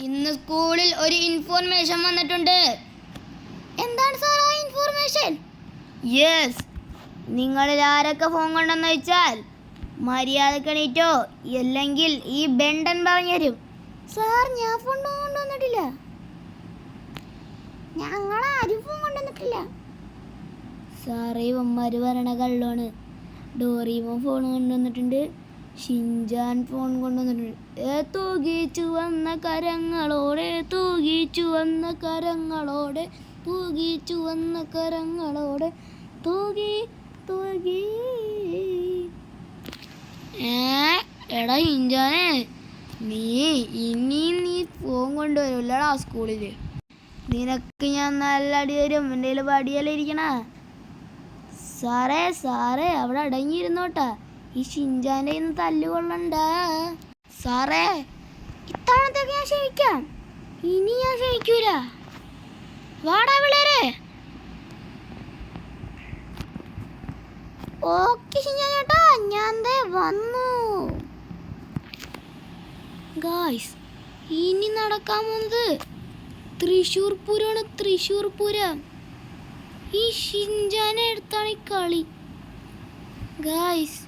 ഇന്ന് സ്കൂളിൽ ഒരു ഇൻഫോർമേഷൻ വന്നിട്ടുണ്ട്. എന്താണ് സാർ ആ ഇൻഫോർമേഷൻ? യെസ്, നിങ്ങളിൽ ആരൊക്കെ ഫോൺ കൊണ്ടെന്ന് വെച്ചാൽ മര്യാദക്ക് എണീറ്റോ, അല്ലെങ്കിൽ ഈ ബെണ്ടൻ പറഞ്ഞു തരും. സാർ, ഞാൻ ഫോൺ കൊണ്ടുവന്നിട്ടില്ല. ഞങ്ങളാരും ഫോൺ കൊണ്ടുവന്നിട്ടില്ല. സാറേ, ഇവന്മാര് പറയണ കള്ളാണ്. ഡോറീമോൻ ഫോൺ കൊണ്ടുവന്നിട്ടുണ്ട്, ഷിൻചാൻ ഫോൺ കൊണ്ടുവന്നിട്ടുണ്ട്. തൂകിച്ചു വന്ന കരങ്ങളോടെ, തൂകിച്ചു വന്ന കരങ്ങളോടെ, തൂകിച്ചു വന്ന കരങ്ങളോടെ, തൂകി തൂകി. എടാ ഷിൻചാനെ, നീ ഫോൺ കൊണ്ടുവരുമല്ലടാ സ്കൂളിൽ. നിനക്ക് ഞാൻ നല്ല അടി തരും. എൻ്റെ കയ്യിൽ വടിയല്ലേ ഇരിക്കണ. സാറേ അവിടെ അടങ്ങിയിരുന്നോട്ടാ. ഈ ഷിൻചാൻ്റെ ഇന്ന് തല്ലുകൊള്ളണ്ട. സാറേ, ഇത്തവണത്തേക്ക് ഞാൻ ക്ഷമിക്കാം, ഇനി ഞാൻ ക്ഷമിക്കൂല. വാടാ പിള്ളേരെ. ഓക്കെ ഷിൻചാൻ ചേട്ടാ, ഞാൻ ദേ വന്നു. ഗായ്സ്, ഇനി നടക്കാൻ പോകുന്നത് തൃശ്ശൂർ പൂരമാണ്. തൃശ്ശൂർ പൂരം. ഈ ഷിൻചാനെ എടുത്താണ് ഈ കളി. ഗായ്സ്,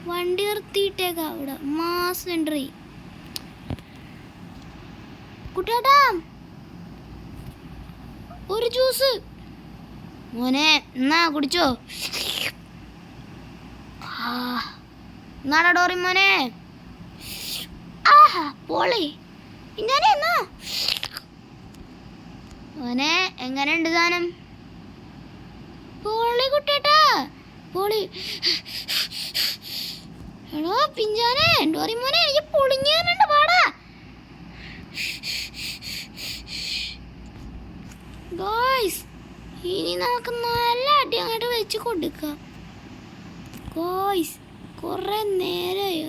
വണ്ടി നിർത്തിയിട്ടേക്ക അവിടെ. Mass entry. കുട്ടേട്ടാ, ഒരു ജ്യൂസ്. മോനെ, എന്നാ കുടിച്ചോ. എന്നാടാ ഡോറി മോനെ. ആഹാ, പോളി. എന്നാ മോനെ, എങ്ങനെയുണ്ട് സാധനം? പോളി കുട്ടേട്ടാ, പോളി. എടോ പിഞ്ചാനെ, ഡോറി മോനെ, എനിക്ക് പൊളിഞ്ഞുണ്ട്. പാടാ ഗോയ്സ്, ഇനി നമുക്ക് നല്ല അടി അങ്ങോട്ട് വെച്ച് കൊടുക്കാം. ഗോയ്സ്, കുറെ നേരമായി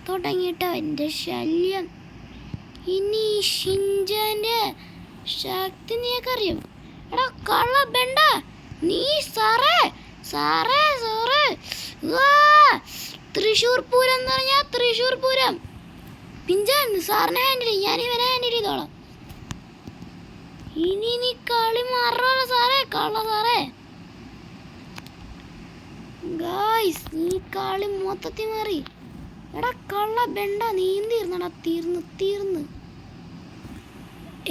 തുടങ്ങിയിട്ടോ എൻ്റെ ശല്യം. ഇനി ഷിൻചാൻ്റെ ശക്തി നീയൊക്കെ അറിയും. എടാ കള്ള ബെണ്ട, നീ സാറേ തൃശ്ശൂർ പൂരം എന്ന് പറഞ്ഞാൽ തൃശ്ശൂർ പൂരം. പിഞ്ചാൻ സാറിനെ ഹാൻഡിൽ, ഞാൻ ഇവനെ ഹാൻഡിൽ ചെയ്തോളാം. ഇനി നീ കളി മാറോ സാറേ, കള്ള സാറേ. ഗായ്സ്, നീ കളി മൊത്തത്തിൽ മാറി. എടാ കള്ള ബെണ്ട, നീന്തിരുന്നടാ. തീർന്ന്.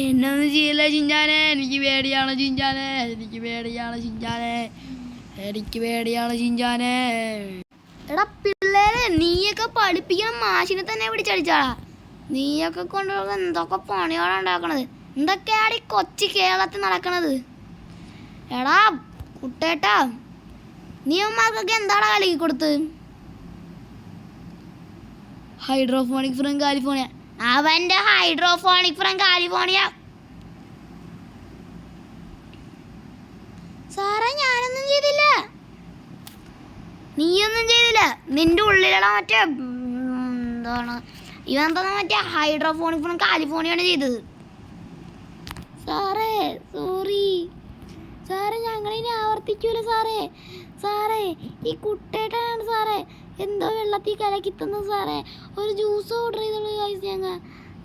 എന്നൊന്നും ചെയ്യില്ല ഷിൻചാനെ, എനിക്ക് പേടിയാണ് ഷിൻചാനെ, എനിക്ക് പേടിയാണ് ഷിൻചാനെ. എടാ പിള്ളേരെ, നീയൊക്കെ പഠിപ്പിക്കാൻ മാഷിനെ തന്നെ പിടിച്ചടിച്ചാടാ. നീയൊക്കെ കൊണ്ടുപോകുന്ന എന്തൊക്കെ പണിയാണ് ഉണ്ടാക്കണത്. എന്തൊക്കെയാണ് ഈ കൊച്ചി കേരളത്തിൽ നടക്കണത്? എടാ കുട്ടേട്ടാ, നീ അമ്മമാർക്കൊക്കെ എന്താണ് കളി കൊടുത്ത്? Hydroponic from California. അവൻ്റെ ഹൈഡ്രോഫോണിക് ഫ്രം കാലിഫോർണിയ. സാറേ, ഞാനൊന്നും ചെയ്തില്ല. നീയൊന്നും ചെയ്തില്ല. നിന്റെ ഉള്ളിലുള്ള മറ്റേ എന്താണ് ഇവന്താ മറ്റേ ഹൈഡ്രോഫോണിക് ഫ്രം കാലിഫോർണിയാണ് ചെയ്തത്. സാറേ സോറി സാറേ, ഞങ്ങളിനി ആവർത്തിക്കൂല സാറേ. ഈ കുട്ടേട്ടാണ് സാറേ എന്തോ വെള്ളത്തിൽ കലക്കിത്തുന്നു സാറേ. ഒരു ജ്യൂസ് ഓർഡർ ചെയ്തോളൂ ഗൈസ്.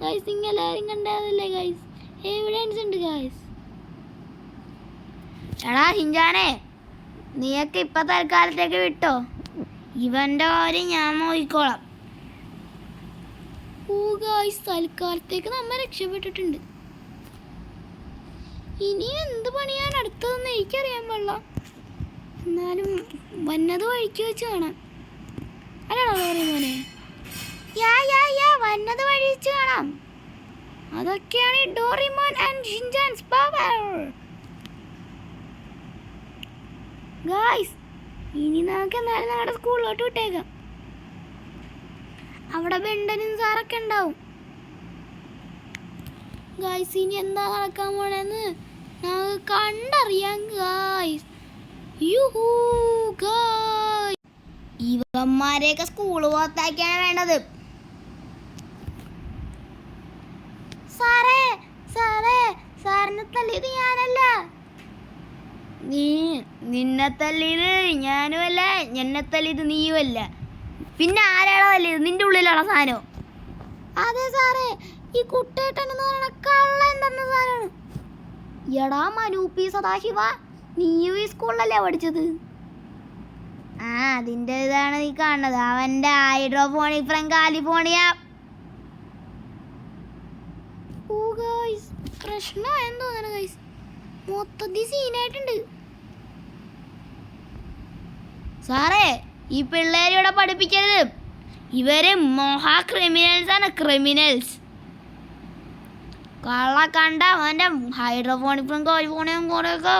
ഗൈസ് എല്ലാവരും കണ്ടതല്ലേ ഗൈസ്? എവിഡൻസ് ഉണ്ട് ഗൈസ്. എടാ ഷിൻചാനെ, നീയൊക്കെ ഇപ്പൊ തൽക്കാലത്തേക്ക് വിട്ടോ. ഇവന്റെ കാര്യം ഞാൻ നോക്കിക്കോളാം. ഓ ഗൈസ്, തൽക്കാലത്തേക്ക് നമ്മ രക്ഷപ്പെട്ടിട്ടുണ്ട്. ഇനി എന്ത് പണിയാണ് അടുത്തതെന്ന് എനിക്കറിയാൻ പാടില്ല. എന്നാലും വന്നത് വഴിക്ക് വെച്ച് കാണാം. അല്ലാണോ മോനെ? വന്നത് വഴി വെച്ച് കാണാം. അതൊക്കെയാണ് ഈ ഡോറിമോൻ ആൻഡ് ഷിൻചാൻസ് പവർ. ഗായ്സ്, ഇനി നമുക്ക് എന്നാലും ഞങ്ങളുടെ സ്കൂളിലോട്ട് വിട്ടേക്കാം. അവിടെ ബെണ്ടനും സാറൊക്കെ ഉണ്ടാവും. ഗായ്സ്, ഇനി എന്താ നടക്കാൻ പോണെന്ന് നമുക്ക് കണ്ടറിയാം ഗായ്സ്. ഇവന്മാരെയൊക്കെ സ്കൂള് പുറത്താക്കിയാണ് വേണ്ടത്. സാറിനെ തല്ലിയത് ഞാനല്ല. നിന്നെ തല്ലിയത് ഞാനുമല്ല, എന്നെ തല്ലിയത് നീയുമല്ല. പിന്നെ ആരാളോ തല്ലിയത്? നിന്റെ ഉള്ളിലുള്ള സാധനം. അതെ സാറേ, ഈ കുട്ടേട്ടൻ എന്ന് പറയുന്ന കള്ളൻ തന്ന സാധനമാണ്. എടാ മനൂപ്പി സദാശിവ, നീയും ഈ സ്കൂളിലല്ലേ പഠിച്ചത്? അതിൻ്റെ ഇതാണ് നീ കാണുന്നത്. അവൻ്റെ ഹൈഡ്രോഫോണിക് ഫ്രം കാലിഫോർണിയ. പ്രശ്നമായെന്ന് തോന്നണ ഗൈസ്, മൊത്തത്തിൽ സീനായിട്ടുണ്ട്. സാറേ, ഈ പിള്ളേരിവിടെ പഠിപ്പിക്കരുത്. ഇവര് മഹാ ക്രിമിനൽസ് ആണ്, ക്രിമിനൽസ്. കള്ള കണ്ട അവൻ്റെ ഹൈഡ്രോഫോണിക് ഫ്രം കാലിഫോർണിയം കുറേയൊക്കെ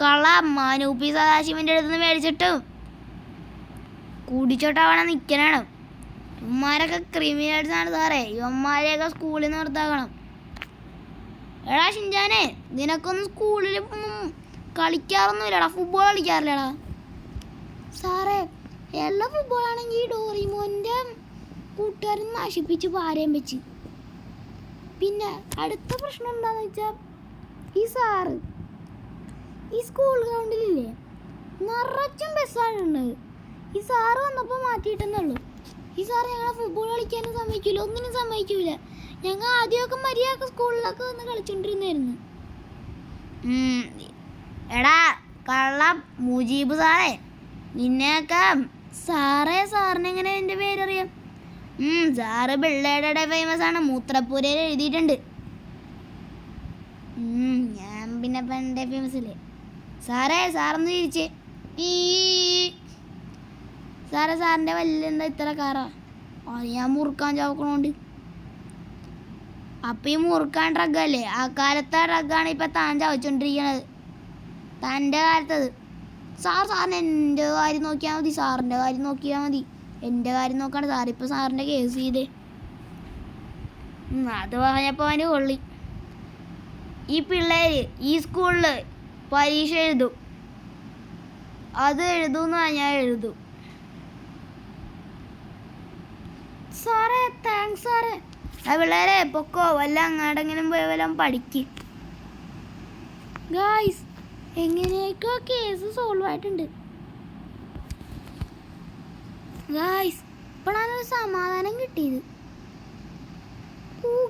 കള്ള മനൂപ്പി സദാശിവൻ്റെ അടുത്ത് നിന്ന് മേടിച്ചിട്ട് കുടിച്ചോട്ടവണ നിൽക്കനാണ്. ഇവന്മാരൊക്കെ ക്രിമിനൽസ് ആണ് സാറേ. ഇവന്മാരെയൊക്കെ സ്കൂളിൽ നിന്ന് നിർത്താക്കണം. എടാ ഷിൻജാനെ, നിനക്കൊന്നും സ്കൂളിൽ കളിക്കാറൊന്നുമില്ലടാ, ഫുട്ബോൾ കളിക്കാറില്ലടാ? സാറേ, എല്ലാ ഫുട്ബോളാണെങ്കിൽ ഡോറിമോൻ്റെ കൂട്ടുകാരൻ നശിപ്പിച്ച് പാരയും വെച്ച്. പിന്നെ അടുത്ത പ്രശ്നം എന്താണെന്ന് വെച്ചാൽ, ഈ സാറ് ഈ സ്കൂൾ ഗ്രൗണ്ടിലില്ലേ നിറച്ചും ബസ്സാണുണ്ട്. ഈ സാറ് വന്നപ്പോൾ മാറ്റിയിട്ടെന്നുള്ളൂ. ഈ സാറ് ഞങ്ങളെ ഫുട്ബോൾ കളിക്കാനും സമ്മതിക്കില്ല, ഒന്നിനും സമ്മതിക്കില്ല. ഞങ്ങൾ ആദ്യമൊക്കെ മര്യാദക്ക് സ്കൂളിലൊക്കെ വന്ന് കളിച്ചോണ്ടിരുന്നായിരുന്നു. എടാ കള്ള മുജീബ് സാറേ, നിന്നെയൊക്കെ സാറിനെങ്ങനെ എൻ്റെ പേരറിയാം? സാറ് പിള്ളേരുടെ ഫേമസ് ആണ്, മൂത്രപ്പുരയിൽ എഴുതിയിട്ടുണ്ട്. ഞാൻ പിന്നെ പണ്ടേ ഫേമസ് അല്ലേ സാറൊന്ന് തിരിച്ചേ. സാറിൻ്റെ വല്ലെന്താ ഇത്ര കാറാ? അത് ഞാൻ മുറുക്കാൻ ചവക്കണോണ്ട്. അപ്പം ഈ മുറുക്കാൻ ഡ്രഗല്ലേ? ആ കാലത്തെ ഡ്രഗാണ് ഇപ്പം താൻ ചവച്ചോണ്ടിരിക്കണത്, തൻ്റെ കാലത്തത്. സാറിന് എൻ്റെ കാര്യം നോക്കിയാൽ മതി, സാറിൻ്റെ കാര്യം നോക്കിയാൽ മതി. എൻ്റെ കാര്യം നോക്കാണ് സാറിപ്പോൾ സാറിൻ്റെ കേസ് ചെയ്തേ. അത് പറഞ്ഞപ്പോൾ അവന് കൊള്ളി. ഈ പിള്ളേർ ഈ സ്കൂളിൽ പരീക്ഷ എഴുതും, അത് എഴുതുമെന്ന് പറഞ്ഞാൽ എഴുതും. സാറേ താങ്ക്സ് സാറേ. ആ പിള്ളേരെ പൊക്കോ, വല്ല അങ്ങാടെങ്കിലും പോയി വല്ലതും പഠിക്ക്. ഗായ്സ്, എങ്ങനെയൊക്കെ കേസ് സോൾവ് ആയിട്ടുണ്ട് ഗായ്സ്. ഇപ്പോഴാണ് ഒരു സമാധാനം കിട്ടിയത്.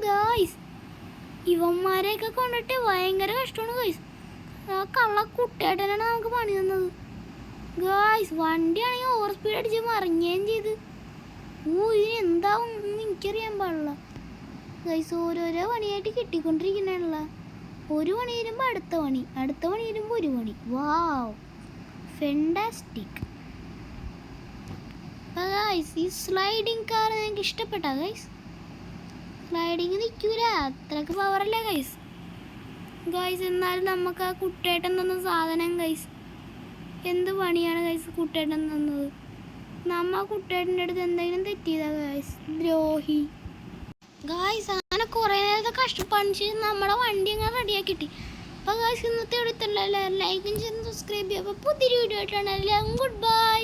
ഗായ്സ്, ഇവന്മാരെയൊക്കെ കൊണ്ടിട്ട് ഭയങ്കര കഷ്ടമാണ് ഗായ്സ്. ആ കള്ള കുട്ടിയായിട്ടാണ് നമുക്ക് പണി തന്നത് ഗായ്സ്. വണ്ടിയാണെങ്കിൽ ഓവർ സ്പീഡ് അടിച്ച് മറിഞ്ഞുകയും ചെയ്ത്. ഇതിന് എന്താവും എനിക്കറിയാൻ പാടില്ല ഗൈസ്. ഓരോരോ പണിയായിട്ട് കിട്ടിക്കൊണ്ടിരിക്കണല്ല. ഒരു പണി വരുമ്പോൾ അടുത്ത പണി, അടുത്ത പണി വരുമ്പോൾ ഒരു പണി. വാവ്, ഫെൻറ്റാസ്റ്റിക്. ഗൈസ്, ഈ സ്ലൈഡിങ് കാർ എനിക്ക് ഇഷ്ടപ്പെട്ടാ ഗൈസ്. സ്ലൈഡിങ് നിൽക്കൂല, അത്രക്ക് പവറല്ല ഗൈസ്. എന്നാലും നമുക്ക് ആ കുട്ടേട്ടൻ തന്ന സാധനം ഗൈസ്, എന്ത് പണിയാണ് ഗൈസ് കുട്ടേട്ടൻ തന്നത്. നമ്മ കുട്ടേട്ടൻ്റെ അടുത്ത് എന്തെങ്കിലും തെറ്റിയതാ ഗൈസ്, ദ്രോഹി ഗായ്സ്. അങ്ങനെ കുറേ നേരത്തെ കഷ്ടപ്പാടിച്ച് നമ്മുടെ വണ്ടി അങ്ങനെ റെഡിയാക്കി കിട്ടി. അപ്പോൾ ഗായ്സ്, ഇന്നത്തെ എടുത്തുള്ള ലൈക്കും ചെയ്ത് സബ്സ്ക്രൈബ് ചെയ്യുക. അപ്പോൾ പുതിയൊരു വീഡിയോ ആയിട്ടാണ്. എല്ലാവരും ഗുഡ് ബൈ.